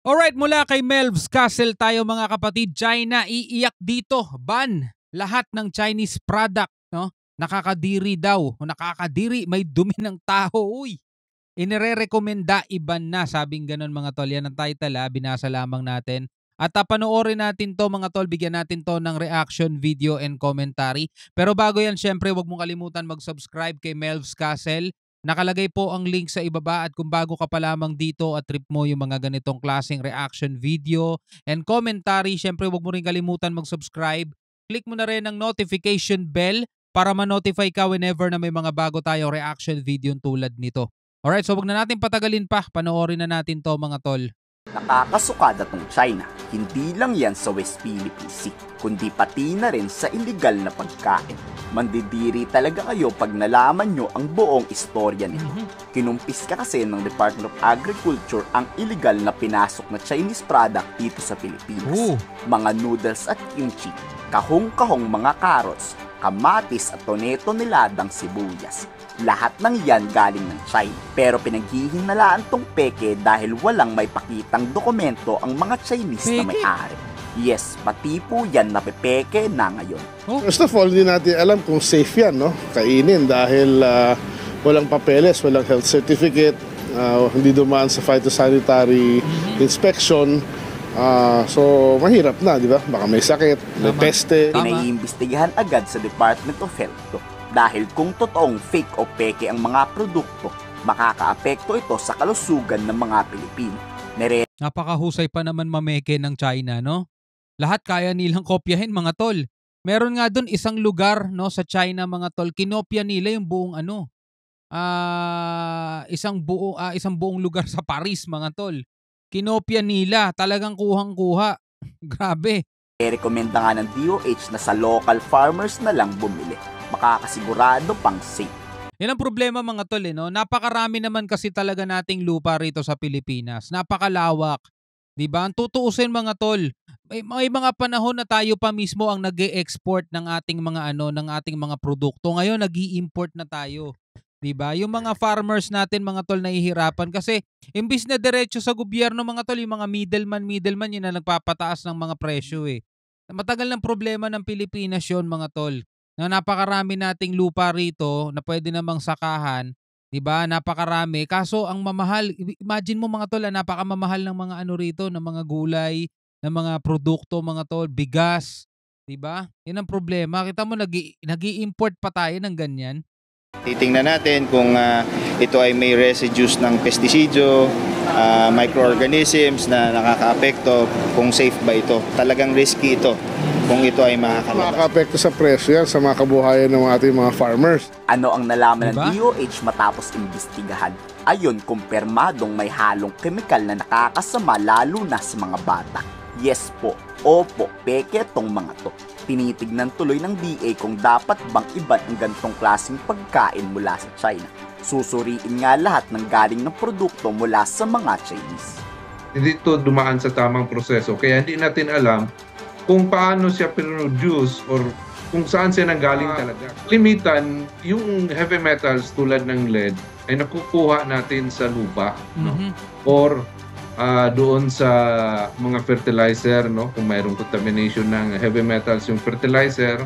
Alright, mula kay Melv's Castle tayo mga kapatid. China iiyak dito. Ban lahat ng Chinese product, no? Nakakadiri daw. Nakakadiri, may dumi ng tao. Uy, inirerekomenda iban na. Sabing ganun mga tol. Yan ang title binasa lamang natin. At panoorin natin to mga tol. Bigyan natin to ng reaction video and commentary. Pero bago yan, syempre wag mong kalimutan mag-subscribe kay Melv's Castle. Nakalagay po ang link sa ibaba at kung bago ka pa lamang dito at trip mo yung mga ganitong klaseng reaction video and commentary, syempre wag mo rin kalimutan mag-subscribe. Click mo na rin ang notification bell para ma-notify ka whenever na may mga bago tayong reaction video tulad nito. Alright, so wag na natin patagalin pa. Panoorin na natin to mga tol. Nakakasukada tong China, hindi lang yan sa West Philippine Sea, kundi pati na rin sa iligal na pagkain. Mandidiri talaga kayo pag nalaman nyo ang buong istorya nito. Kinumpis ka kasi ng Department of Agriculture ang iligal na pinasok na Chinese product dito sa Pilipinas. Mga noodles at kimchi, kahong-kahong mga carrots, kamatis at toneto niladang sibuyas. Lahat ng yan galing ng China. Pero pinaghihinalaan tong peke dahil walang may pakitang dokumento ang mga Chinese na may-ari. Yes, pati po yan napepeke na ngayon. First of all, hindi natin alam kung safe yan, no? Kainin dahil walang papeles, walang health certificate, hindi dumaan sa phytosanitary inspection. So, mahirap na, di ba? Baka may sakit, may peste. Pinaiimbestigahan agad sa Department of Health to. Dahil kung totoong fake o peke ang mga produkto, makakaapekto ito sa kalusugan ng mga Pilipino. Napakahusay pa naman mameke ng China, no? Lahat kaya nilang kopyahin mga tol. Meron nga doon isang lugar, no, sa China mga tol, kinopya nila yung buong isang buong lugar sa Paris mga tol. Kinopya nila, talagang kuhang-kuha. Grabe. Rekomenda nga ng DOH na sa local farmers na lang bumili. Makakasigurado pang safe. Yan ang problema mga tol, no? Napakarami naman kasi talaga nating lupa rito sa Pilipinas. Napakalawak. 'Di ba? Ang tutuusin mga tol, may mga panahon na tayo pa mismo ang nag-e-export ng ating mga produkto. Ngayon nag-i-import na tayo. 'Di ba? Yung mga farmers natin mga tol nahihirapan kasi imbis na diretso sa gobyerno mga tol, yung mga middleman yun na nagpapataas ng mga presyo eh. Matagal ng problema ng Pilipinas yun mga tol. Na napakarami nating lupa rito na pwede namang sakahan, 'di ba? Napakarami. Kaso ang mamahal, imagine mo mga tol, napakamamahal ng mga rito, ng mga gulay, ng mga produkto mga tol, bigas, 'di ba? 'Yan ang problema. Kita mo nag-i-import pa tayo ng ganyan. Titingnan natin kung ito ay may residues ng pestisidyo, microorganisms na nakakaapekto, kung safe ba ito. Talagang risky ito kung ito ay makakalabas. Makakaapekto sa presyo yan sa mga kabuhayan ng ating mga farmers. Ano ang nalaman ng DOH matapos imbestigahan? Ayon, kumpirmadong may halong kemikal na nakakasama lalo na sa mga bata. Yes po, opo, peke tong mga to. Tinitignan tuloy ng DA kung dapat bang iban ang ganitong klaseng pagkain mula sa China. Susuriin nga lahat ng galing ng produkto mula sa mga Chinese. Hindi ito dumaan sa tamang proseso, kaya hindi natin alam kung paano siya produce or kung saan siya nanggaling talaga. Limitan, yung heavy metals tulad ng lead ay nakukuha natin sa lupa, no? Or doon sa mga fertilizer, no? Kung mayroong contamination ng heavy metals yung fertilizer,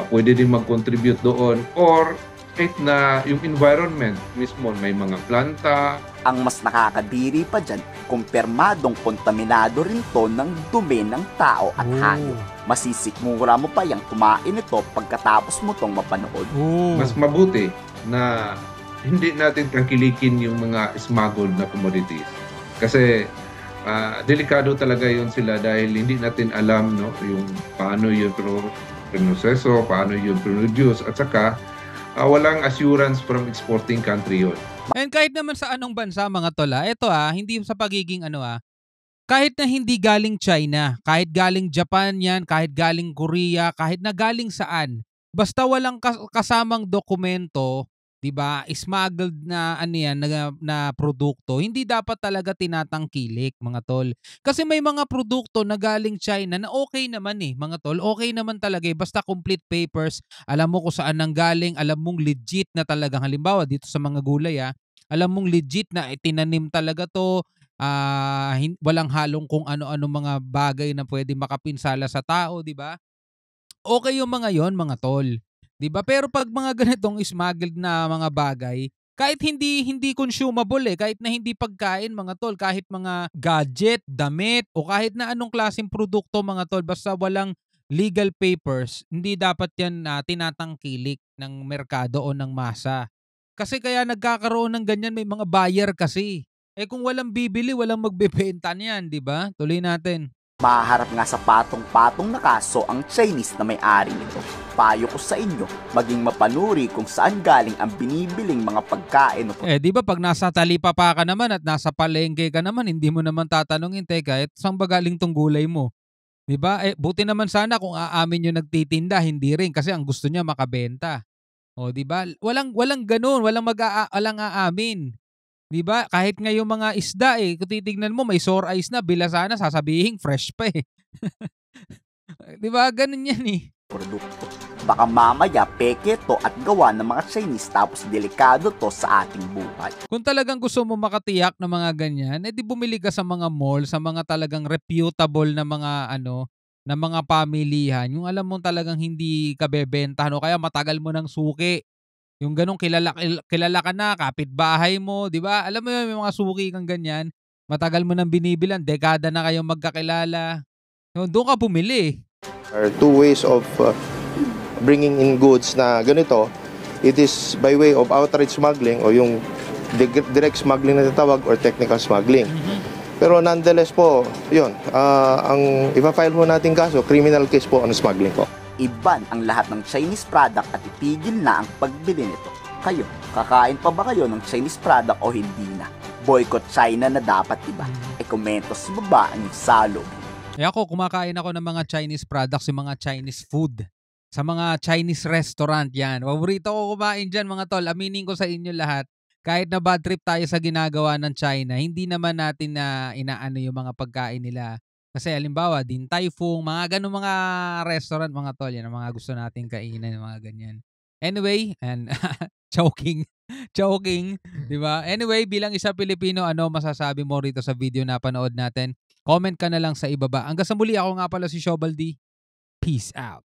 pwede din mag-contribute doon. Or kahit na yung environment mismo, may mga planta. Ang mas nakakadiri pa dyan, kumpirmadong kontaminado rin to ng dumi ng tao at hayop. Masisikmura mo pa yung kumain ito pagkatapos mo tong mapanood. Mas mabuti na hindi natin tangkilikin yung mga smuggled na commodities. Kasi delikado talaga yun sila dahil hindi natin alam, no, yung paano yung proseso, paano yung produce, at saka walang assurance from exporting country yun. And kahit naman sa anong bansa mga tol, ito hindi sa pagiging kahit na hindi galing China, kahit galing Japan yan, kahit galing Korea, kahit na galing saan, basta walang kasamang dokumento, 'di ba? Smuggled na na produkto, hindi dapat talaga tinatangkilik mga tol. Kasi may mga produkto na galing China na okay naman mga tol. Okay naman talaga basta complete papers, alam mo kung saan nanggaling, alam mong legit na talagang halimbawa dito sa mga gulay alam mong legit na itinanim talaga 'to, walang halong kung ano-ano mga bagay na pwede makapinsala sa tao, 'di ba? Okay yung mga yon mga tol, 'di ba? Pero 'pag mga ganitong smuggled na mga bagay, kahit hindi hindi consumable, kahit na hindi pagkain mga tol, kahit mga gadget, damit, o kahit na anong klaseng produkto mga tol, basta walang legal papers, hindi dapat 'yan, tinatangkilik ng merkado o ng masa. Kasi kaya nagkakaroon ng ganyan, may mga buyer kasi. Kung walang bibili, walang magbebenta niyan, 'di ba? Tuloy natin. Mahaharap nga sa patong-patong na kaso ang Chinese na may-ari nito. Payo ko sa inyo, maging mapanuri kung saan galing ang binibiling mga pagkain o 'Di ba 'pag nasa talipapa ka naman at nasa palengke ka naman, hindi mo naman tatanungin, "Teka, saan ba galing 'tong gulay mo?" 'Di ba? Buti naman sana kung aamin yung nagtitinda, hindi rin kasi ang gusto niya makabenta. 'Di ba? Walang walang gano'n, walang aamin. 'Di ba? Kahit nga yung mga isda, kung titignan mo may sore eyes na, bilasa na, sasabihin fresh pa, 'Di ba gano'n 'yan, produkto. Baka mamaya peke to at gawa ng mga Chinese tapos delikado to sa ating buhay. Kung talagang gusto mo makatiyak ng mga ganyan, 'di bumili ka sa mga mall, sa mga talagang reputable na mga na mga pamilihan, yung alam mong talagang hindi ka bebentahan o kaya matagal mo ng suki. Yung gano'n, kilala ka na, kapitbahay mo, 'di ba? Alam mo 'yun, may mga suki kang ganyan, matagal mo nang binibilhan, dekada na kayong magkakilala. Do'n ka bumili. There are two ways of bringing in goods na ganito. It is by way of outright smuggling o yung direct smuggling na tatawag or technical smuggling. Pero nonetheless po, yun, ang ipa-file ho nating kaso, criminal case po ang smuggling po. Iban ang lahat ng Chinese product at itigil na ang pagbili nito. Kayo, kakain pa ba kayo ng Chinese product o hindi na? Boycott China na dapat, diba? Komento sa baba ang salo. Ako, kumakain ako ng mga Chinese products, yung mga Chinese food. Sa mga Chinese restaurant, yan. Paborito ko kumain dyan, mga tol. Aminin ko sa inyo lahat. Kahit na bad trip tayo sa ginagawa ng China, hindi naman natin na inaano yung mga pagkain nila. Kasi halimbawa, Din Tai Fung, mga ganun mga restaurant, mga tol, yan ang mga gusto nating kainan, mga ganyan. Anyway, and choking, choking, di ba? Anyway, bilang isa Pilipino, ano masasabi mo rito sa video na panood natin? Comment ka na lang sa ibaba. Hanggang sa muli, ako nga pala si Shobaldi. Peace out.